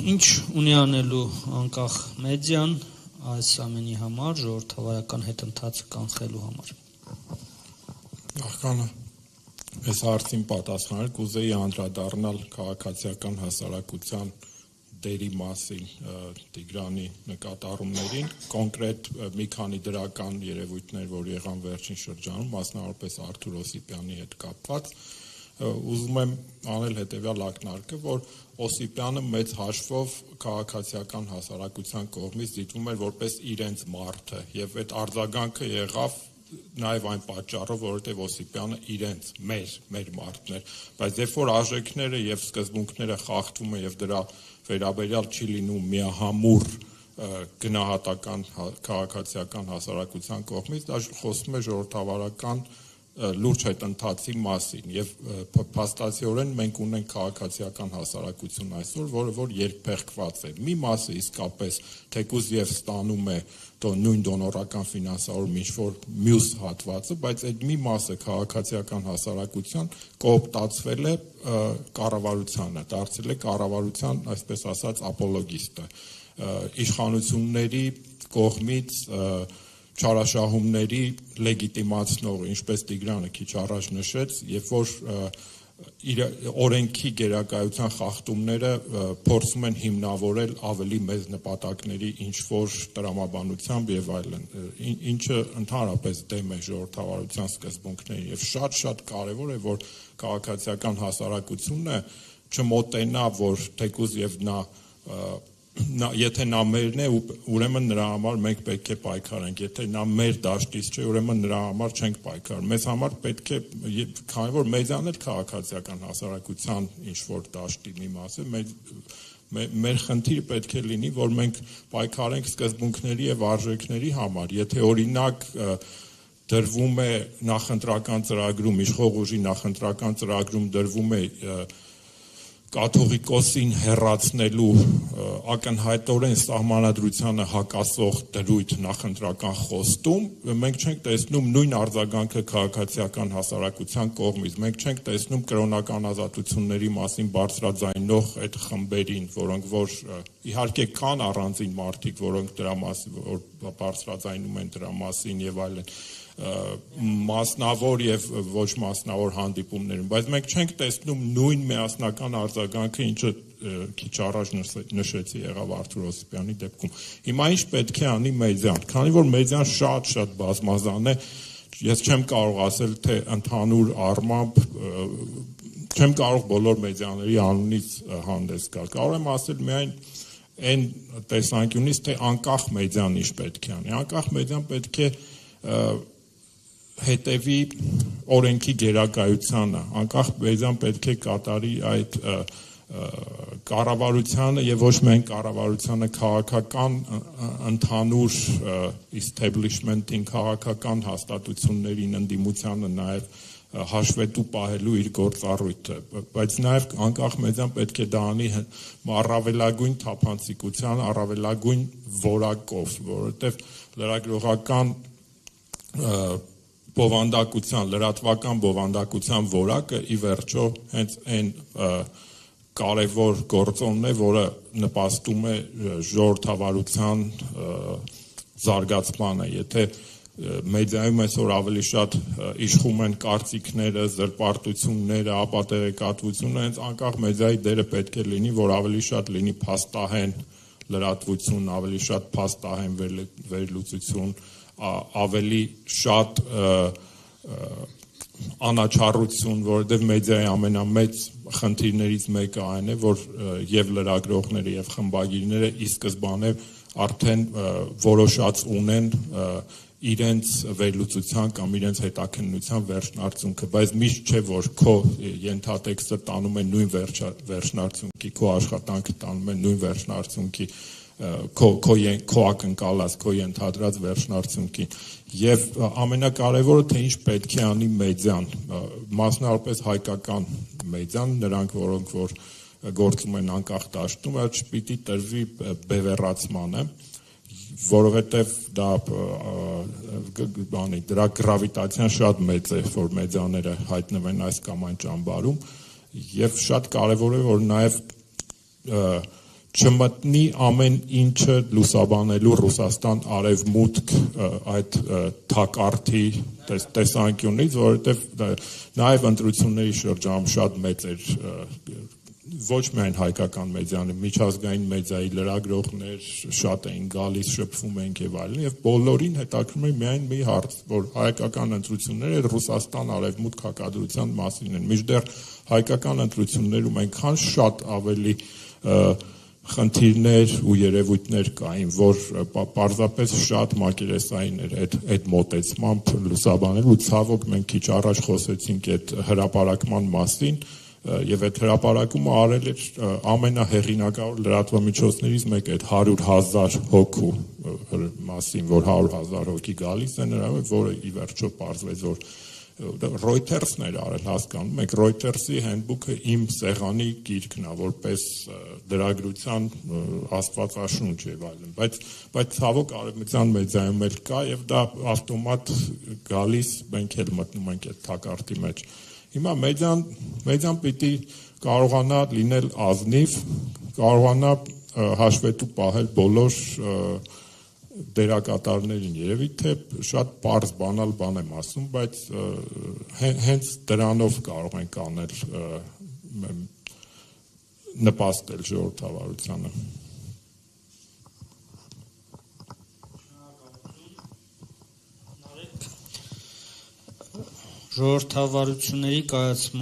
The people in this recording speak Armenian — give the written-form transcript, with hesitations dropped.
Ինչ ունի անելու անկախ մեդիան այս ամենի համար, ժողովրդավարական հետընթացը կանխելու համար։ Նախքան այս հարցին պատասխանել, կուզեի անդրադառնալ քաղաքացիական հասարակության դերի մասին Տիգրանի նկատառումներին, կոնկրետ մի քանի դրական երևույթներ, որ եղան վերջին շրջանում, մասնավորապես Արթուր Օսիպյանի հետ կապված, ուզում եմ անել հետևյալ ակնարկը, որ Օսիպյանը մեծ հաշվով քաղաքացիական հասարակության կողմից դիտվում էր որպես իրենց մարդը, եւ այդ արձագանքը եղավ նաև այն պատճառով, որովհետև Օսիպյանը իրենց մեր մարդն էր, բայց երբ որ արժեքները եւ սկզբունքները խախտվում են եւ դրա վերաբերյալ չի լինում միահամուռ գնահատական քաղաքացիական հասարակության կողմից, դա խոսում է ժողովրդավարական լուրջ հետընթացի մասին եւ փաստացիորեն մենք ունենք քաղաքացիական հասարակություն այսօր, որ երկփեղկված է։ Մի մասը իսկապես թեկուզ եւ ստանում է նույն դոնորական ֆինանսավորում ինչ-որ մյուս հատվածը, բայց այդ մի մասը քաղաքացիական հասարակության կոոպտացվել է կառավարությանը, դարձել է կառավարության, այսպես ասած, ապոլոգիստը, իշխանությունների կողմից չարաշահումների լեգիտիմացնող, ինչպես Տիգրանը քիչ առաջ նշեց, երբ որ օրենքի գերակայության խախտումները փորձում են հիմնավորել ավելի մեծ նպատակների ինչ-որ տրամաբանությամբ եւ այլն, ինչը ընդհանրապես դեմ է ժողովրդավարության սկզբունքներին եւ շատ կարեւոր է, որ քաղաքացիական հասարակությունը չմոտենա, որ թեկուզ եւ եթե նա մերն է, ուրեմն նրա համար մենք պետք է պայքարենք, եթե նա մեր դաշտից չէ, ուրեմն նրա համար չենք պայքարում։ Մեզ համար պետք է, քանի որ մեդիան էլ քաղաքացիական հասարակության ինչ-որ դաշտի մի մաս է, մեր խնդիրը պետք է լինի, որ մենք պայքարենք սկզբունքների եւ արժեքների համար, եթե օրինակ դրվում է նախընտրական ծրագրում, իշխող ուժի նախընտրական ծրագրում դրվում է կաթողիկոսին հեռացնելու ակնհայտորեն սահմանադրությանը հակասող դրույթ նախընտրական խոստում, մենք չենք տեսնում նույն արձագանքը քաղաքացիական հասարակության կողմից, մենք չենք տեսնում կրոնական ազատությունների մասին բարձրաձայնող այդ խմբերին, որոնք որ իհարկե կան առանձին մարդիկ, որոնք դրա մասին բարձրաձայնում են դրա մասին եւ այլն, մասնավոր եւ ոչ մասնավոր հանդիպումներում, բայց մենք չենք տեսնում նույն միասնական արձագանքը, ինչը քիչ առաջ նշեցի եղավ Արթուր Օսիպյանի դեպքում։ Հիմա ինչ պետք է անի մեդիան, քանի որ մեդիան շատ բազմազան է, ես չեմ կարող ասել, թե ընդհանուր առմամբ չեմ կարող բոլոր մեդիաների անունից հանդես գալ, կարող եմ ասել միայն այն տեսանկյունից, թե անկախ մեդիան ինչ պետք է անի, անկախ մեդիան պետք է հետևի օրենքի գերակայությանը, անկախ մեդիան պետք է կատարի այդ կառավարությանը եւ ոչ միայն կառավարությանը քաղաքական ընդհանուր establishment-ին, քաղաքական հաստատություններին, ընդդիմությանը նաեւ հաշվետու պահելու իր գործառույթը, բայց նաեւ անկախ մեդիան պետք է դա անի առավելագույն թափանցիկության, առավելագույն որակով, որովհետեւ լրագրողական բովանդակության, լրատվական բովանդակության որակը ի վերջո հենց այն կարևոր գործոնն է, որը նպաստում է ժողովրդավարության զարգացմանը, եթե մեդիայում այսօր ավելի շատ իշխում են կարծիքները, զրպարտությունները, ապատեղեկատվությունը, հենց անկախ մեդիայի դերը պետք է լինի, որ ավելի շատ լինի փաստահեն լրատվություն, ավելի շատ փաստահեն վերլուծություն, ավելի շատ անաչառություն, որովհետև մեդիայի ամենամեծ խնդիրներից մեկը այն է, որ եւ լրագրողները եւ խմբագիրները ի սկզբանե արդեն որոշած ունեն իրենց վերլուծության կամ իրենց հետաքննության վերջնարդյունքը, բայց միշտ չէ, որ քո ենթատեքստը տանում է նույն վերջնարդյունքի, քո աշխատանքը տանում է նույն վերջնարդյունքի, քո ակնկալած, քո ենթադրած վերջնարդյունքին եւ ամենակարևորը թե ինչ պետք է անի մեդիան, մասնավորապես հայկական մեդիան, նրանք որոնք որ գործում են անկախ դաշտում, այդ չպիտի տրվի բևեռացմանը, որովհետեւ դա դրա գրավիտացիան շատ մեծ է, որ մեդիաները հայտնվեն այս կամ այն ճամբարում եւ շատ կարեւոր է որ նաեւ չմտնի ամեն ինչը լուսաբանելու Ռուսաստան արևմուտք այդ թակարդի տեսանկյունից, որովհետև նաև ընտրությունների շրջանում շատ մեծ էր ոչ միայն հայկական մեդիան, միջազգային մեդիայի լրագրողներ շատ էին գալիս, շփվում ենք եւ այլն, եւ բոլորին հետաքրում էր միայն մի հարց, որ հայկական ընտրությունները Ռուսաստան արևմուտք հակադրության մասին են։ Մինչդեռ հայկական ընտրություններում այնքան շատ ավելի խնդիրներ ու երևույթներ կային, որ պարզապես շատ մակերեսային էր այդ մոտեցմամբ լուսաբանել, ու ցավոք մենք քիչ առաջ խոսեցինք այդ հրապարակման մասին, եւ այդ հրապարակումը արել էր ամենահեղինակավոր լրատվամիջոցներից մեկը, այդ 100,000 հոգու մասին, որ 100,000 հոգի գալիս են նրա, որը ի վերջո պարզվեց, որ Reuters-ն էր արել, հասկանում եք, Reuters-ի handbook-ը իմ սեղանի գիրքն է, որպես լրագրության աստվածաշունչ եւ այլն, բայց ցավոք արևմտյան մեդիայում էլ կա եւ դա ավտոմատ գալիս, մենք էլ մտնում ենք այդ թակարդի մեջ։ Հիմա մեդիան պիտի կարողանա լինել ազնիվ, կարողանա հաշվետու պահել բոլոր դերակատարներին, երևի թե շատ պարզ բանալ բան եմ ասում, բայց հենց դրանով կարող ենք անել նպաստել ժողովրդավարությանը։ Ժողովրդավարությունների կայացման